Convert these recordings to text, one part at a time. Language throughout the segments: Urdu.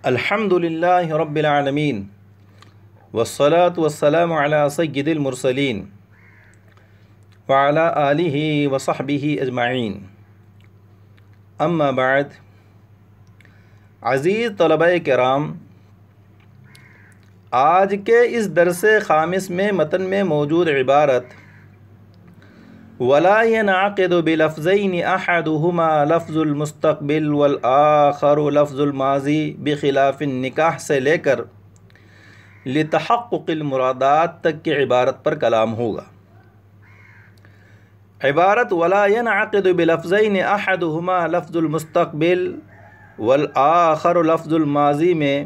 الحمدللہ رب العالمین والصلاة والسلام علی سید المرسلین وعلی آلہ وصحبہ اجمعین، اما بعد۔ عزیز طلبہ کرام، آج کے اس درس خامس میں متن میں موجود عبارت وَلَا يَنْعَقِدُ بِلَفْظَيْنِ أَحَدُهُمَا لَفْظُ الْمُسْتَقْبِلِ وَالْآخَرُ لَفْظُ الْمَاضِي بِخِلَافِ النِّكَاحِ سے لے کر لِتَحَقُّقِ الْمُرَادَات تک کی عبارت پر کلام ہوگا۔ عبارت وَلَا يَنْعَقِدُ بِلَفْظَيْنِ أَحَدُهُمَا لَفْظُ الْمُسْتَقْبِلِ وَالْآخَرُ لَفْظُ الْمَاضِي میں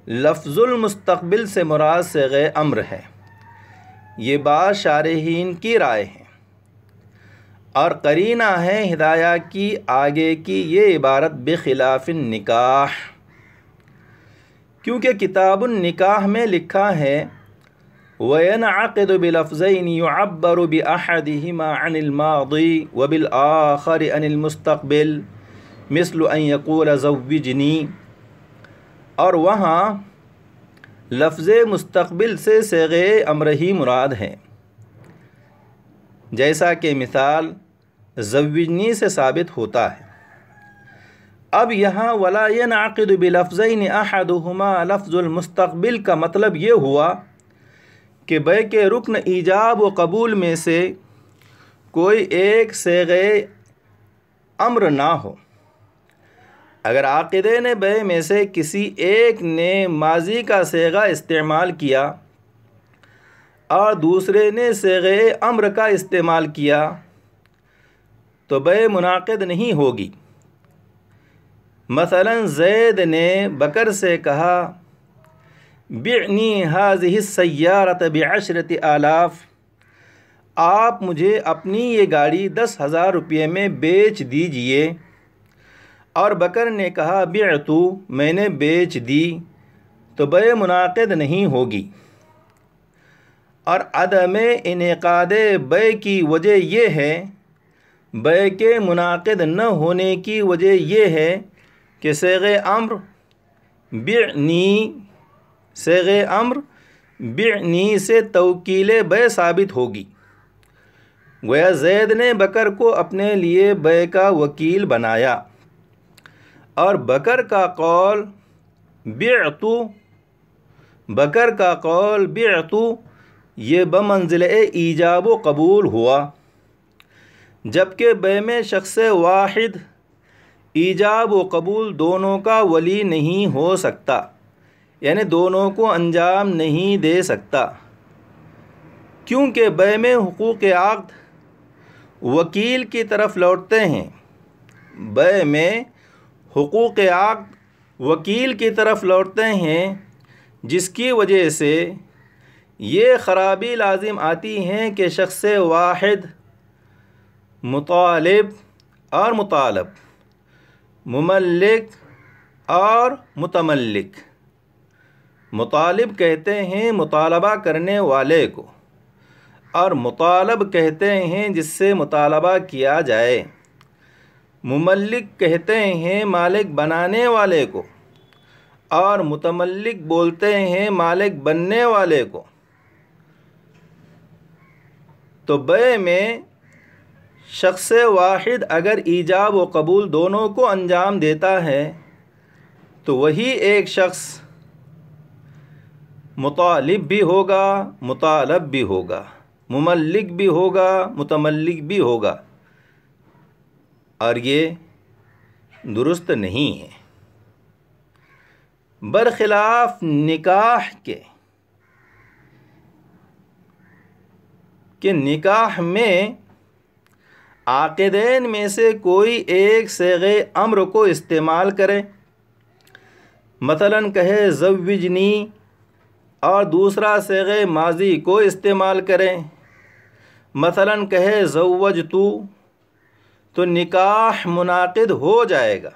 لفظ المستقبل سے مراد صیغہ امر ہے۔ یہ بعض شارحین کی رائے ہے اور قرینہ ہے ہدایہ کی آگے کی یہ عبارت بخلاف النکاح، کیونکہ کتاب النکاح میں لکھا ہے وَيَنْعَقِدُ بِلَفْظَيْنِ يُعَبَّرُ بِأَحَدِهِمَا عَنِ الْمَاضِي وَبِالْآخَرِ عَنِ الْمُسْتَقْبِلِ مثل أن يقول زوجنی، اور وہاں لفظ مستقبل سے صیغہ امر ہی مراد ہے، جیسا کہ مثال زوجنی سے ثابت ہوتا ہے۔ اب یہاں وَلَا يَنْعَقِدُ بِلَفْظَيْنِ أَحَدُهُمَا لفظ المستقبل کا مطلب یہ ہوا کہ بے کے رکن ایجاب و قبول میں سے کوئی ایک صیغہ امر نہ ہو۔ اگر عاقدین بے میں سے کسی ایک نے ماضی کا صیغہ استعمال کیا اور دوسرے نے صیغہ امر کا استعمال کیا تو بے منعقد نہیں ہوگی۔ مثلا زید نے بکر سے کہا بعنی هذه السیارة ب10 آلاف، آپ مجھے اپنی یہ گاڑی 10,000 روپے میں بیچ دیجئے، اور بکر نے کہا بعتو، میں نے بیچ دی، تو بے منعقد نہیں ہوگی۔ اور عدم انعقاد بے کی وجہ یہ ہے، بے کے منعقد نہ ہونے کی وجہ یہ ہے کہ صیغہ امر بعنی سے توکیل بے ثابت ہوگی، گویا زید نے بکر کو اپنے لیے بے کا وکیل بنایا، اور بکر کا قول بعتو یہ بمنزلہ ایجاب و قبول ہوا، جبکہ بے میں شخص واحد ایجاب و قبول دونوں کا ولی نہیں ہو سکتا، یعنی دونوں کو انجام نہیں دے سکتا، کیونکہ بے میں حقوق عقد وکیل کی طرف لوٹتے ہیں، بے میں حقوق عقد وکیل کی طرف لوٹتے ہیں، جس کی وجہ سے یہ خرابی لازم آتی ہے کہ شخص واحد مطالب اور مطالب، مملک اور متملک، مطالب کہتے ہیں مطالبہ کرنے والے کو، اور مطالب کہتے ہیں جس سے مطالبہ کیا جائے، مملک کہتے ہیں مالک بنانے والے کو، اور متملک بولتے ہیں مالک بننے والے کو۔ تو بے میں شخص واحد اگر ایجاب و قبول دونوں کو انجام دیتا ہے تو وہی ایک شخص مطالب بھی ہوگا، مطالب بھی ہوگا، مملک بھی ہوگا، متملک بھی ہوگا، اور یہ درست نہیں ہے۔ برخلاف نکاح کے کہ نکاح میں عاقدین میں سے کوئی ایک صیغہ امر کو استعمال کرے، مثلا کہے زوجنی، اور دوسرا صیغہ ماضی کو استعمال کرے، مثلا کہے زوجتو، تو نکاح منعقد ہو جائے گا۔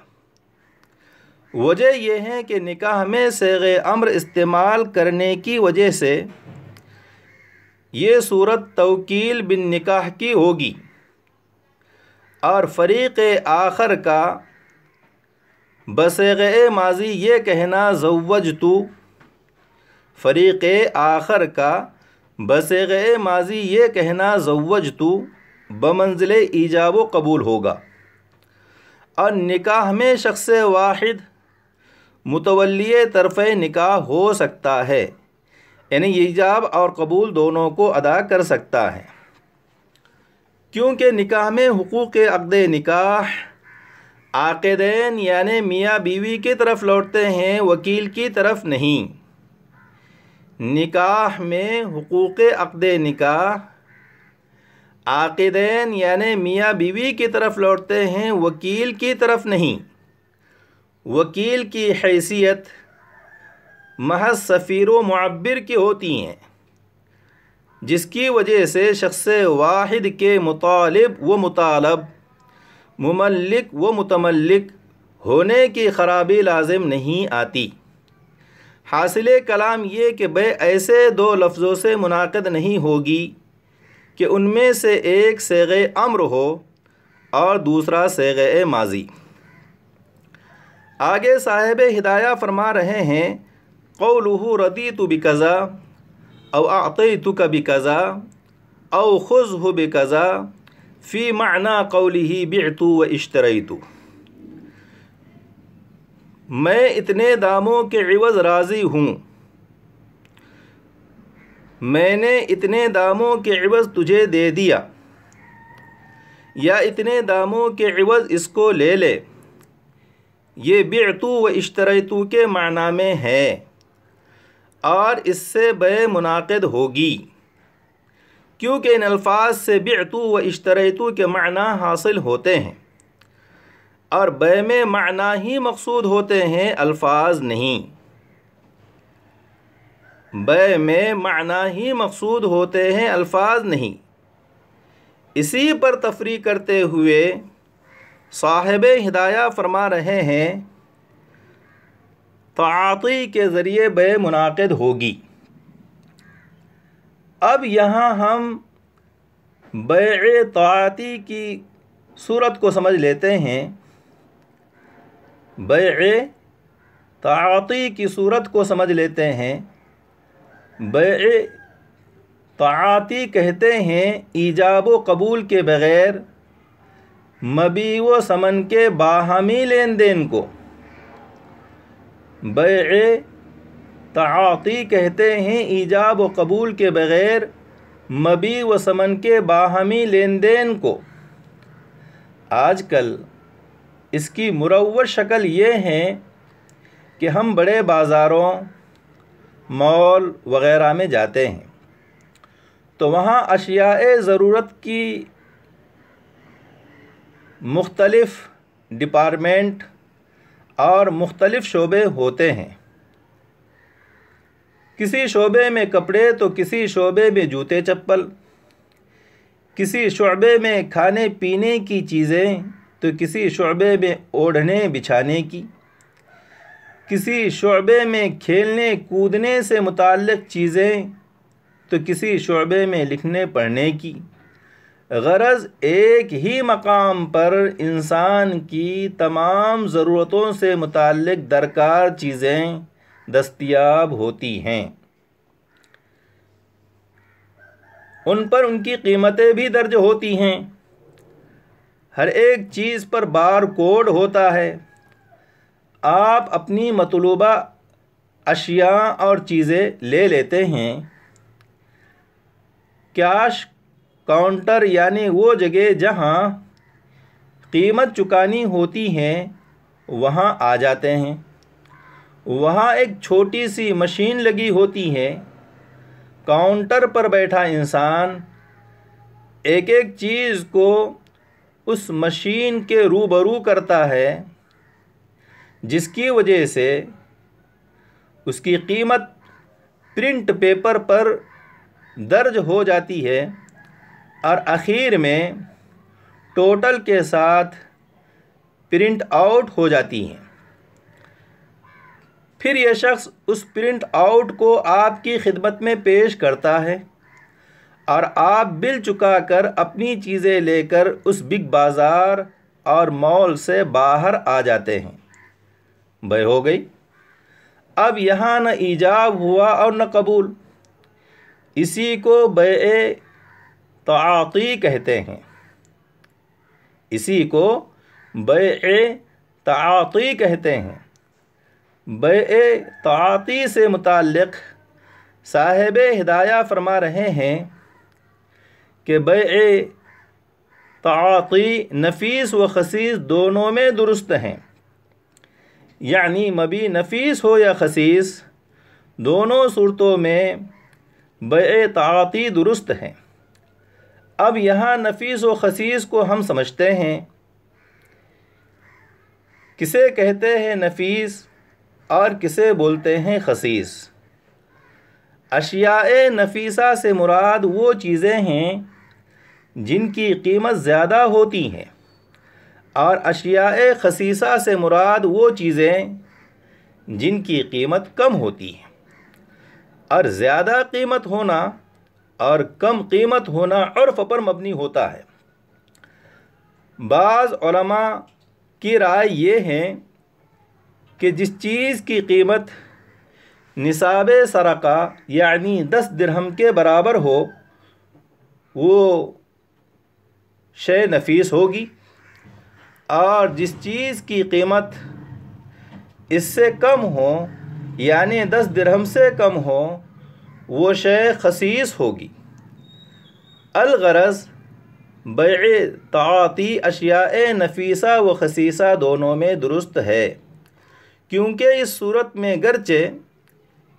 وجہ یہ ہے کہ نکاح میں صیغ امر استعمال کرنے کی وجہ سے یہ صورت توکیل بالنکاح کی ہوگی، اور فریق آخر کا بصیغ ماضی یہ کہنا زوجتو، فریق آخر کا بصیغ ماضی یہ کہنا زوجتو بمنزل ایجاب و قبول ہوگا، اور نکاح میں شخص واحد متولی طرف نکاح ہو سکتا ہے، یعنی ایجاب اور قبول دونوں کو ادا کر سکتا ہے، کیونکہ نکاح میں حقوق عقد نکاح عاقدین یعنی میاں بیوی کی طرف لوٹتے ہیں، وکیل کی طرف نہیں۔ نکاح میں حقوق عقد نکاح عاقدین یعنی میاں بیوی کی طرف لوٹتے ہیں، وکیل کی طرف نہیں۔ وکیل کی حیثیت محض سفیر و معبر کی ہوتی ہیں، جس کی وجہ سے شخص واحد کے مطالب و مطالب، مملک و متملک ہونے کی خرابی لازم نہیں آتی۔ حاصل کلام یہ کہ بے ایسے دو لفظوں سے منعقد نہیں ہوگی کہ ان میں سے ایک صیغ امر ہو اور دوسرا صیغ ماضی۔ آگے صاحب ہدایہ فرما رہے ہیں قولہ رضیت بکذا او اعطیتک بکذا او خذہ بکذا فی معنی قولہ بعت و اشتریت، میں اتنے داموں کے عوض راضی ہوں، میں نے اتنے داموں کے عوض تجھے دے دیا، یا اتنے داموں کے عوض اس کو لے لے، یہ بعت و اشتریت کے معنی میں ہے، اور اس سے بے منعقد ہوگی، کیونکہ ان الفاظ سے بعت و اشتریت کے معنی حاصل ہوتے ہیں، اور بے میں معنی ہی مقصود ہوتے ہیں، الفاظ نہیں۔ بے میں معنی ہی مقصود ہوتے ہیں، الفاظ نہیں۔ اسی پر تفریع کرتے ہوئے صاحب ہدایہ فرما رہے ہیں تعاطی کے ذریعے بے منعقد ہوگی۔ اب یہاں ہم بیع تعاطی کی صورت کو سمجھ لیتے ہیں۔ بیع تعاطی کی صورت کو سمجھ لیتے ہیں۔ بیع تعاطی کہتے ہیں ایجاب و قبول کے بغیر مبیع و ثمن کے باہمی لین دین کو۔ بیع تعاطی کہتے ہیں ایجاب و قبول کے بغیر مبیع و ثمن کے باہمی لین دین کو۔ آج کل اس کی مروج شکل یہ ہے کہ ہم بڑے بازاروں، مال وغیرہ میں جاتے ہیں تو وہاں اشیاء ضرورت کی مختلف ڈپارٹمنٹ اور مختلف شعبے ہوتے ہیں۔ کسی شعبے میں کپڑے تو کسی شعبے میں جوتے چپل، کسی شعبے میں کھانے پینے کی چیزیں تو کسی شعبے میں اوڑھنے بچھانے کی، کسی شعبے میں کھیلنے کودنے سے متعلق چیزیں تو کسی شعبے میں لکھنے پڑھنے کی۔ غرض ایک ہی مقام پر انسان کی تمام ضرورتوں سے متعلق درکار چیزیں دستیاب ہوتی ہیں، ان پر ان کی قیمتیں بھی درج ہوتی ہیں، ہر ایک چیز پر بار کوڈ ہوتا ہے۔ آپ اپنی مطلوبہ اشیاء اور چیزیں لے لیتے ہیں، کیش کاؤنٹر یعنی وہ جگہ جہاں قیمت چکانی ہوتی ہے وہاں آ جاتے ہیں۔ وہاں ایک چھوٹی سی مشین لگی ہوتی ہے، کاؤنٹر پر بیٹھا انسان ایک ایک چیز کو اس مشین کے روبرو کرتا ہے، جس کی وجہ سے اس کی قیمت پرنٹ پیپر پر درج ہو جاتی ہے اور آخر میں ٹوٹل کے ساتھ پرنٹ آؤٹ ہو جاتی ہیں۔ پھر یہ شخص اس پرنٹ آؤٹ کو آپ کی خدمت میں پیش کرتا ہے اور آپ بل چکا کر اپنی چیزیں لے کر اس بگ بازار اور مال سے باہر آ جاتے ہیں۔ بے ہو گئی۔ اب یہاں نہ ایجاب ہوا اور نہ قبول، اسی کو بیع تعاطی کہتے ہیں۔ اسی کو بیع تعاطی کہتے ہیں۔ بیع تعاطی سے متعلق صاحب ہدایہ فرما رہے ہیں کہ بیع تعاطی نفیس و خسیس دونوں میں درست ہیں، یعنی مبیع نفیس ہو یا خسیس، دونوں صورتوں میں بیع تعاطی درست ہیں۔ اب یہاں نفیس و خسیس کو ہم سمجھتے ہیں، کسے کہتے ہیں نفیس اور کسے بولتے ہیں خسیس۔ اشیاء نفیسہ سے مراد وہ چیزیں ہیں جن کی قیمت زیادہ ہوتی ہیں، اور اشیاء خسیسہ سے مراد وہ چیزیں جن کی قیمت کم ہوتی ہیں۔ اور زیادہ قیمت ہونا اور کم قیمت ہونا عرف پر مبنی ہوتا ہے۔ بعض علماء کی رائے یہ ہے کہ جس چیز کی قیمت نصاب سرقہ یعنی 10 درہم کے برابر ہو وہ شے نفیس ہوگی، اور جس چیز کی قیمت اس سے کم ہو یعنی 10 درہم سے کم ہو وہ شے خسیس ہوگی۔ الغرض بیع تعاطی اشیاء نفیسہ و خسیسہ دونوں میں درست ہے، کیونکہ اس صورت میں گرچہ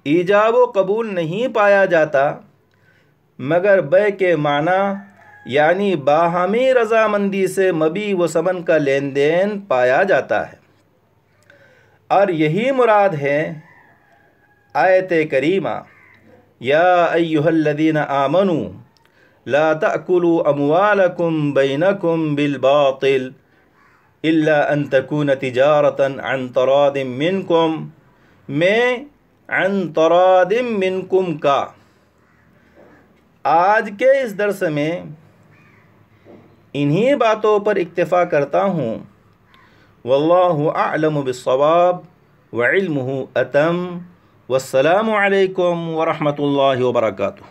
ایجاب و قبول نہیں پایا جاتا مگر بیع کے معنی یعنی باہمی رضامندی سے مبیع و ثمن کا لین دین پایا جاتا ہے۔ اور یہی مراد ہے آیت کریمہ یا ایھا الذین آمنوا لا تأکلوا اموالکم بینکم بالباطل الا ان تکون تجارتا عن تراض منکم میں عن تراض منکم کا۔ آج کے اس درس میں انہی باتوں پر اکتفا کرتا ہوں۔ واللہ اعلم بالصواب وعلمہ اتم، والسلام علیکم ورحمۃ اللہ وبرکاتہ۔